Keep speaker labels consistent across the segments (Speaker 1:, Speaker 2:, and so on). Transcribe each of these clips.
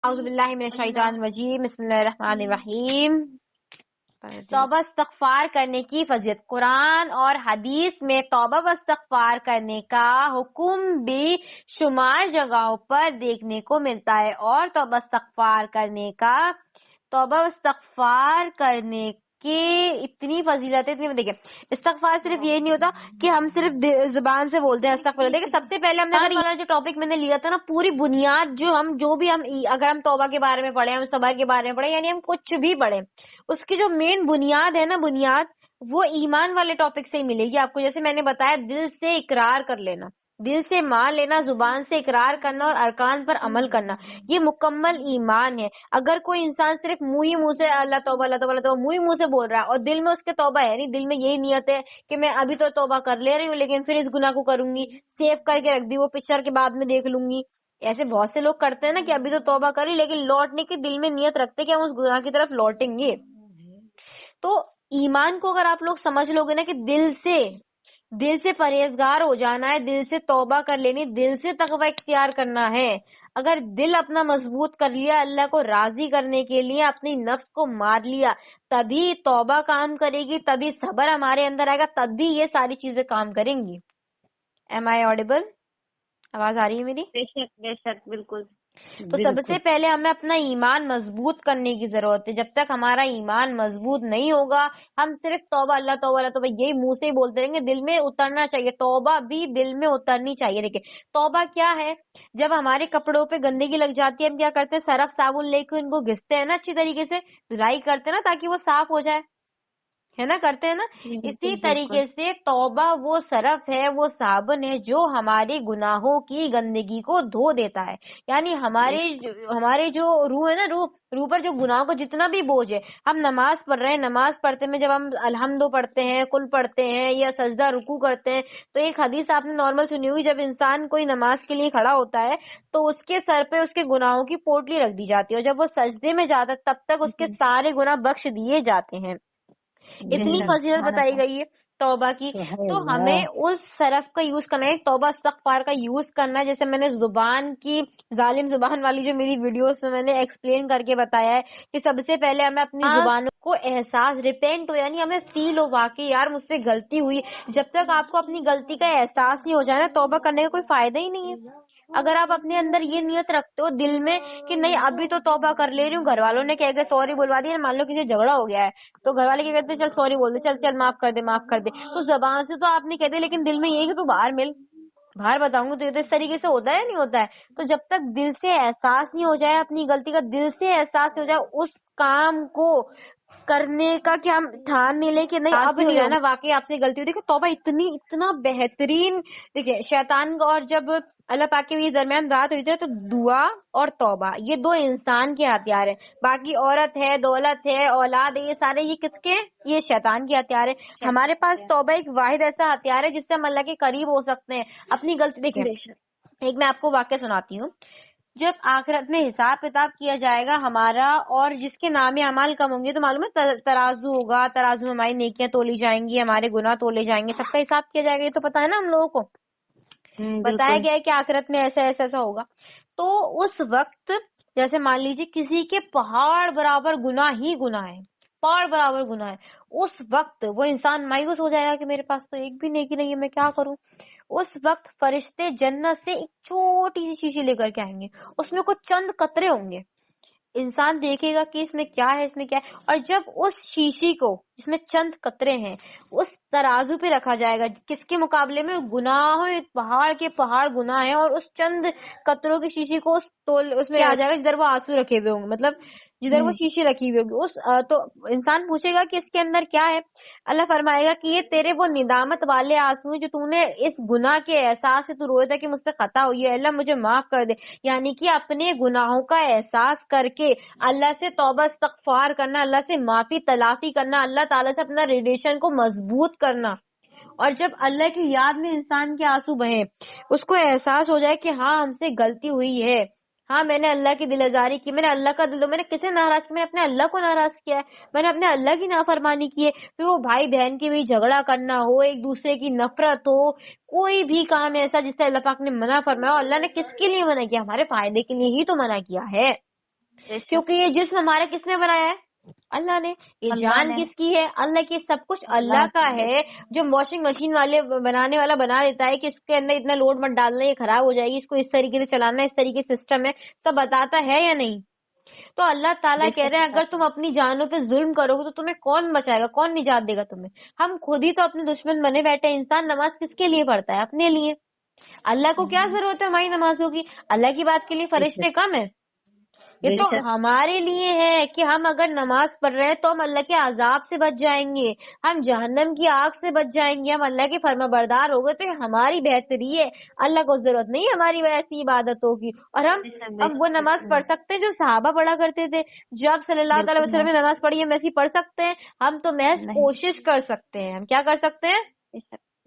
Speaker 1: اعوذ باللہ من الشیطان الرجیم، بسم اللہ الرحمن الرحیم۔ توبہ استغفار کرنے کی فضیلت، قرآن اور حدیث میں توبہ و استغفار کرنے کا حکم بھی شمار جگہوں پر دیکھنے کو ملتا ہے، اور توبہ و استغفار کرنے کی اتنی فضیلت ہے۔ دیکھیں، استغفار صرف یہ نہیں ہوتا کہ ہم صرف زبان سے بولتے ہیں استغفر۔ دیکھیں، سب سے پہلے ہم نے والا جو ٹاپک میں نے لیا تھا نا، پوری بنیاد جو بھی ہم اگر ہم توبہ کے بارے میں پڑھیں، ہم صبر کے بارے میں پڑھیں، یعنی ہم کچھ بھی پڑھیں، اس کی جو مین بنیاد ہے نا، بنیاد وہ ایمان والے ٹاپک سے ہی ملے گی آپ کو۔ جیسے میں نے بتایا، دل سے اقرار کر لینا، دل سے مان لینا، زبان سے اقرار کرنا اور ارکان پر عمل کرنا، یہ مکمل ایمان ہے۔ اگر کوئی انسان صرف منہ سے اللہ توبہ اللہ توبہ اللہ توبہ منہ سے بول رہا ہے، اور دل میں اس کے توبہ ہے نہیں، دل میں یہی نیت ہے کہ میں ابھی تو توبہ کر لے رہی ہوں لیکن پھر اس گناہ کو کروں گی، سیو کر کے رکھ دی، وہ پکچر کے بعد میں دیکھ لوں گی۔ ایسے بہت سے لوگ کرتے ہیں نا کہ ابھی تو توبہ کری لیکن لوٹنے کی دل میں نیت رکھتے کہ ہم اس گناہ کی طرف لوٹیں گے۔ تو ایمان کو اگر آپ لوگ سمجھ لوگے نا کہ دل سے پرہیزگار ہو جانا ہے، دل سے توبہ کر لینی، دل سے تقوی اختیار کرنا ہے، اگر دل اپنا مضبوط کر لیا، اللہ کو راضی کرنے کے لیے اپنی نفس کو مار لیا، تبھی توبہ کام کرے گی، تبھی صبر ہمارے اندر آئے گا، تبھی یہ ساری چیزیں کام کریں گی۔ ایم آئی آڈیبل؟ آواز آ رہی ہے میری؟
Speaker 2: بے شک بالکل۔
Speaker 1: تو سب سے پہلے ہمیں اپنا ایمان مضبوط کرنے کی ضرورت ہے۔ جب تک ہمارا ایمان مضبوط نہیں ہوگا، ہم صرف توبہ اللہ توبہ اللہ توبہ یہی منہ سے ہی بولتے رہیں گے، دل میں اترنا چاہیے، توبہ بھی دل میں اترنی چاہیے۔ دیکھیں، توبہ کیا ہے؟ جب ہمارے کپڑوں پہ گندگی لگ جاتی ہے، ہم کیا کرتے ہیں؟ سرف صابن لے کے ان کو گھستے ہیں نا، اچھی طریقے سے دھلائی کرتے ہیں نا تاکہ وہ صاف ہو جائے، ہے نا، کرتے ہیں نا۔ اسی طریقے سے توبہ وہ صرف ہے، وہ صابن ہے جو ہمارے گناہوں کی گندگی کو دھو دیتا ہے۔ یعنی ہمارے جو روح ہے نا، روح پر جو گناہوں کا جتنا بھی بوجھ ہے، ہم نماز پڑھ رہے ہیں، نماز پڑھتے میں جب ہم الحمد پڑھتے ہیں، کل پڑھتے ہیں یا سجدہ رکوع کرتے ہیں، تو ایک حدیث آپ نے نارمل سنی ہوئی، جب انسان کوئی نماز کے لیے کھڑا ہوتا ہے تو اس کے سر پہ اس کے گناہوں کی پوٹلی رکھ دی جاتی ہے، اور جب وہ سجدے میں جاتا ہے تب تک اس کے سارے گناہ بخش دیے جاتے ہیں۔ اتنی فضیلت بتائی گئی ہے توبہ کی، تو ہمیں اس صرف کا یوز کرنا ہے، توبہ استغفار کا یوز کرنا ہے۔ جیسے میں نے زبان کی ظالم زبان والی جو میری ویڈیوز میں نے ایکسپلین کر کے بتایا ہے کہ سب سے پہلے ہمیں اپنی زبانوں کو احساس ریپینٹ ہو، یعنی ہمیں فیل ہو واقعی یار مجھ سے غلطی ہوئی۔ جب تک آپ کو اپنی غلطی کا احساس نہیں ہو جائے نا، توبہ کرنے کا کوئی فائدہ ہی نہیں ہے۔ اگر آپ اپنے اندر یہ نیت رکھتے ہو دل میں کہ نہیں ابھی تو توبہ کر لے رہی ہوں، گھر والوں نے کہہ کے سوری بلوا دیا، مان لو کسی جھگڑا ہو گیا ہے تو گھر والے کیا کہتے ہیں؟ چل سوری بول دے، چل معاف کر دے، تو زبان سے تو آپ نے کہتے لیکن دل میں یہ کہ تو باہر بتاؤں گا تو یہ تو اس طریقے سے ہوتا ہے نہیں ہوتا ہے۔ تو جب تک دل سے احساس نہیں ہو جائے اپنی غلطی کا، دل سے احساس ہو جائے اس کام کو کرنے کا کہ ہم ٹھان نہیں لیں کہ نہیں اب نہیں ہے نا واقعی آپ سے غلطی ہوئی۔ دیکھو توبہ اتنا بہترین، دیکھیں شیطان کا، اور جب اللہ پاک کے درمیان بات ہوئی تھی تو دعا اور توبہ یہ دو انسان کے ہتھیار ہیں، باقی عورت ہے، دولت ہے، اولاد ہے، یہ سارے یہ کس کے؟ یہ شیطان کے ہتھیار ہے۔ ہمارے پاس توبہ ایک واحد ایسا ہتھیار ہے جس سے ہم اللہ کے قریب ہو سکتے ہیں اپنی غلطی۔ دیکھیں ایک میں آپ کو واقعہ سناتی ہوں، جب آخرت میں حساب کتاب کیا جائے گا ہمارا، اور جس کے نام اعمال کم ہوں گے تو معلوم ہے ترازو ہوگا، ترازو میں ہماری نیکیاں تولی جائیں گی، ہمارے گناہ تولے جائیں گے، سب کا حساب کیا جائے گا، یہ تو پتا ہے نا ہم لوگوں کو، بتایا گیا ہے کہ آخرت میں ایسا ایسا ایسا ہوگا۔ تو اس وقت جیسے مان لیجیے کسی کے پہاڑ برابر گناہ ہی گناہ ہے، پہاڑ برابر گناہ ہے، اس وقت وہ انسان مایوس ہو جائے گا کہ میرے پاس تو ایک بھی نیکی نہیں ہے، میں کیا کروں؟ اس وقت فرشتے جنت سے ایک چھوٹی سی شیشی لے کر کے آئیں گے، اس میں کچھ چند قطرے ہوں گے، انسان دیکھے گا کہ اس میں کیا ہے، اس میں کیا ہے، اور جب اس شیشی کو جس میں چند قطرے ہیں اس ترازو پہ رکھا جائے گا، کس کے مقابلے میں؟ گناہ، پہاڑ کے پہاڑ گناہ ہیں، اور اس چند قطروں کی شیشی کو اس میں آ جائے گا جدھر وہ آنسو رکھے ہوئے ہوں گے، مطلب جدھر وہ شیشی رکھی ہوئی ہوگی، تو انسان پوچھے گا کہ اس کے اندر کیا ہے؟ اللہ فرمائے گا کہ یہ تیرے وہ ندامت والے آنسو جو تو نے اس گناہ کے احساس سے تو روئے تھا کہ مجھ سے خطا ہوئی ہے، اللہ مجھے معاف کر دے، یعنی کہ اپنے گناہوں کا احساس کر کے اللہ سے توبہ استغفار کرنا، اللہ سے معافی تلافی کرنا، اللہ تعالیٰ سے اپنا ریلیشن کو مضبوط کرنا۔ اور جب اللہ کی یاد میں انسان کے آنسو بہیں، اس کو احساس ہو جائے کہ ہاں ہم سے غلطی ہوئی ہے، ہاں میں نے اللہ کی دل آزاری کی، میں نے اللہ کا دل، میں نے کسے ناراض کیا؟ میں نے اپنے اللہ کو ناراض کیا ہے، میں نے اپنے اللہ کی نافرمانی کی ہے۔ پھر وہ بھائی بہن کے بھی جھگڑا کرنا ہو، ایک دوسرے کی نفرت ہو، کوئی بھی کام ایسا جس سے اللہ پاک نے منع فرمایا، اور اللہ نے کس کے لیے منع کیا؟ ہمارے فائدے کے لیے ہی تو منع کیا ہے۔ کیونکہ یہ جسم ہمارا کس نے بنایا ہے؟ اللہ نے. یہ جان کس کی ہے؟ اللہ کی. سب کچھ اللہ کا ہے. جو واشنگ مشین والے بنانے والا بنا دیتا ہے کہ اس کے اندر اتنا لوڈ مت ڈالنا، یہ خراب ہو جائے گی، اس کو اس طریقے سے چلانا، اس طریقے سے سسٹم ہے، سب بتاتا ہے یا نہیں؟ تو اللہ تعالیٰ کہہ رہے ہیں اگر تم اپنی جانوں پہ ظلم کرو گے تو تمہیں کون بچائے گا، کون نجات دے گا تمہیں؟ ہم خود ہی تو اپنے دشمن بنے بیٹھے. انسان نماز کس کے لیے پڑھتا ہے؟ اپنے لیے. اللہ کو کیا ضرورت ہے ہماری نمازوں کی؟ اللہ کی بات کے لیے فرشتے کم ہیں؟ یہ تو ہمارے لیے ہے کہ ہم اگر نماز پڑھ رہے ہیں تو ہم اللہ کے عذاب سے بچ جائیں گے، ہم جہنم کی آگ سے بچ جائیں گے، ہم اللہ کے فرما بردار ہو گئے تو یہ ہماری بہتری ہے. اللہ کو ضرورت نہیں ہماری ایسی عبادتوں کی. اور ہم اب وہ نماز پڑھ سکتے ہیں جو صحابہ پڑھا کرتے تھے. جو آپ صلی اللہ تعالی وسلم نے نماز پڑھی ہے ویسی پڑھ سکتے ہیں؟ ہم تو محض کوشش کر سکتے ہیں. ہم کیا کر سکتے ہیں؟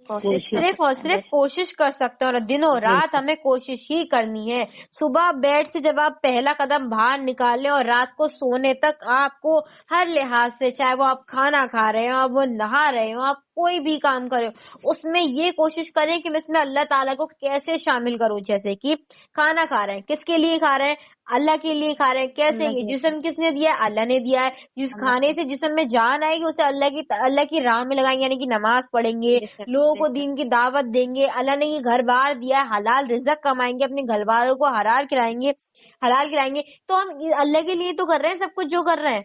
Speaker 1: صرف اور صرف کوشش کر سکتے ہیں. اور دنوں رات ہمیں کوشش ہی کرنی ہے. صبح بیڈ سے جب آپ پہلا قدم باہر نکالیں اور رات کو سونے تک آپ کو ہر لحاظ سے، چاہے وہ آپ کھانا کھا رہے ہوں، آپ وہ نہا رہے ہوں، آپ کوئی بھی کام کرے، اس میں یہ کوشش کریں کہ میں اس میں اللہ تعالیٰ کو کیسے شامل کروں. جیسے کہ کھانا کھا رہے ہیں، کس کے لیے کھا رہے ہیں؟ اللہ کے لیے کھا رہے ہیں. کیسے؟ یہ جسم کس نے دیا ہے؟ اللہ نے دیا ہے. جس کھانے سے جسم میں جان آئے گی اسے اللہ کی راہ میں لگائیں گے، یعنی کہ نماز پڑھیں گے، لوگوں کو دین کی دعوت دیں گے. اللہ نے یہ گھر بار دیا ہے، حلال رزق کمائیں گے، اپنے گھر والوں کو حلال کھلائیں گے. تو ہم اللہ کے لیے تو کر رہے ہیں سب کچھ جو کر رہے ہیں.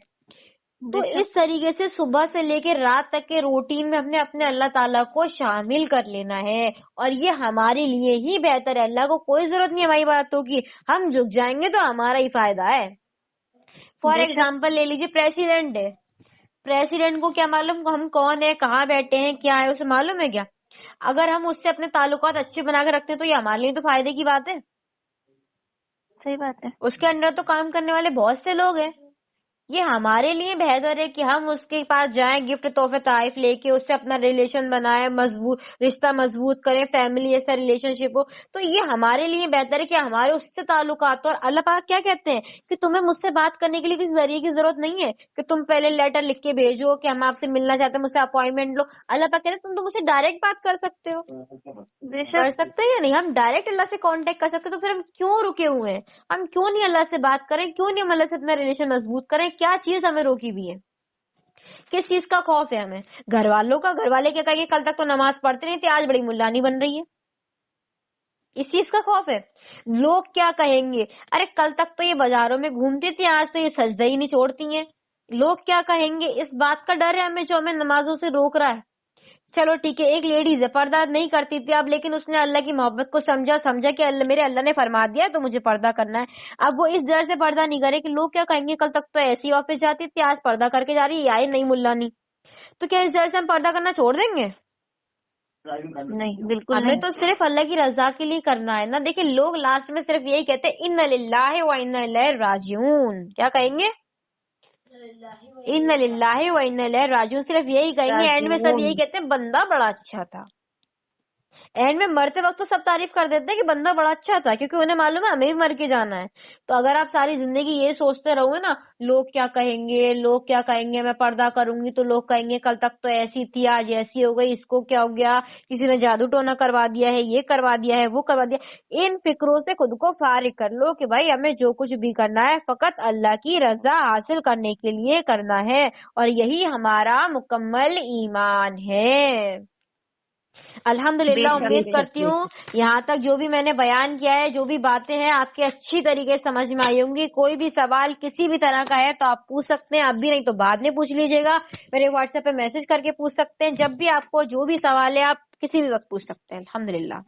Speaker 1: تو اس طریقے سے صبح سے لے کے رات تک کے روٹین میں ہم نے اپنے اللہ تعالیٰ کو شامل کر لینا ہے. اور یہ ہمارے لیے ہی بہتر ہے. اللہ کو کوئی ضرورت نہیں ہماری باتوں کی. ہم جھک جائیں گے تو ہمارا ہی فائدہ ہے. فار ایگزامپل لے لیجیے، پریسیڈنٹ ہے. پریسیڈنٹ کو کیا معلوم ہم کون ہے، کہاں بیٹھے ہیں، کیا ہے، اسے معلوم ہے کیا؟ اگر ہم اس سے اپنے تعلقات اچھے بنا کے رکھتے ہیں تو یہ ہمارے لیے تو فائدے کی بات ہے.
Speaker 2: صحیح بات ہے.
Speaker 1: اس کے انڈر تو کام کرنے والے بہت سے لوگ ہیں. یہ ہمارے لیے بہتر ہے کہ ہم اس کے پاس جائیں، گفٹ تحفے تحائف لے کے اس سے اپنا ریلیشن بنائیں، رشتہ مضبوط کریں، فیملی ایسا ریلیشن شپ ہو. تو یہ ہمارے لیے بہتر ہے کہ ہمارے اس سے تعلقات. اور اللہ پاک کیا کہتے ہیں کہ تمہیں مجھ سے بات کرنے کے لیے کسی ذریعے کی ضرورت نہیں ہے کہ تم پہلے لیٹر لکھ کے بھیجو کہ ہم آپ سے ملنا چاہتے ہیں، مجھ سے اپوائنٹمنٹ لو. اللہ پاک کہتے ہیں تم تو مجھ سے ڈائریکٹ بات کر سکتے ہو. کر سکتے ہیں یا نہیں؟ ہم ڈائریکٹ اللہ سے کانٹیکٹ کر سکتے. تو پھر ہم کیوں رکے ہوئے ہیں؟ ہم کیوں نہیں اللہ سے بات کریں؟ کیوں نہیں ہم اللہ سے اپنا ریلیشن مضبوط کریں؟ کیا چیز ہمیں روکی ہوئی ہے؟ کس چیز کا خوف ہے ہمیں؟ گھر والوں کا. گھر والے کیا کہیں گے؟ کل تک تو نماز پڑھتے نہیں تھے، آج بڑی ملانی بن رہی ہے. اس چیز کا خوف ہے. لوگ کیا کہیں گے؟ ارے کل تک تو یہ بازاروں میں گھومتی تھی، آج تو یہ سجدہ ہی نہیں چھوڑتی ہیں. لوگ کیا کہیں گے؟ اس بات کا ڈر ہے ہمیں جو ہمیں نمازوں سے روک رہا ہے. چلو ٹھیک ہے، ایک لیڈیز ہے، پردہ نہیں کرتی تھی اب، لیکن اس نے اللہ کی محبت کو سمجھا کہ میرے اللہ نے فرما دیا تو مجھے پردہ کرنا ہے. اب وہ اس ڈر سے پردہ نہیں کرے کہ لوگ کیا کہیں گے، کل تک تو ایسی آفس جاتی تھی، آج پردہ کر کے جا رہی ہے، آئی نہیں ملانی. تو کیا اس ڈر سے ہم پردہ کرنا چھوڑ دیں گے؟
Speaker 2: نہیں، بالکل
Speaker 1: ہمیں تو صرف اللہ کی رضا کے لیے کرنا ہے نا. دیکھیں لوگ لاسٹ میں صرف یہی کہتے ہیں اِنَّ لِلَّهِ وَإِنَّا إِلَيْهِ راجعون. کیا کہیں گے؟ اِنَّ لِلَّهِ وَإِنَّا إِلَيْهِ راجعون. صرف یہی کہیں گے. اینڈ میں سب یہی کہتے ہیں بندہ بڑا اچھا تھا. اینڈ میں مرتے وقت تو سب تعریف کر دیتے ہیں کہ بندہ بڑا اچھا تھا، کیونکہ انہیں معلوم ہے ہمیں بھی مر کے جانا ہے. تو اگر آپ ساری زندگی یہ سوچتے رہو گے نا، لوگ کیا کہیں گے، لوگ کیا کہیں گے، میں پردہ کروں گی تو لوگ کہیں گے کل تک تو ایسی تھی آج ایسی ہو گئی، اس کو کیا ہو گیا، کسی نے جادو ٹونا کروا دیا ہے، یہ کروا دیا ہے، وہ کروا دیا. ان فکروں سے خود کو فارغ کر لو کہ بھائی ہمیں جو کچھ بھی کرنا ہے فقط اللہ کی رضا حاصل کرنے کے لیے کرنا ہے، اور یہی ہمارا مکمل ایمان ہے. الحمدللہ امید کرتی ہوں یہاں تک جو بھی میں نے بیان کیا ہے، جو بھی باتیں ہیں آپ کے اچھی طریقے سے سمجھ میں آئی ہوں گی. کوئی بھی سوال کسی بھی طرح کا ہے تو آپ پوچھ سکتے ہیں، اب بھی نہیں تو بعد میں پوچھ لیجیے گا. میرے واٹس ایپ پہ میسج کر کے پوچھ سکتے ہیں. جب بھی آپ کو جو بھی سوال ہے آپ کسی بھی وقت پوچھ سکتے ہیں. الحمدللہ.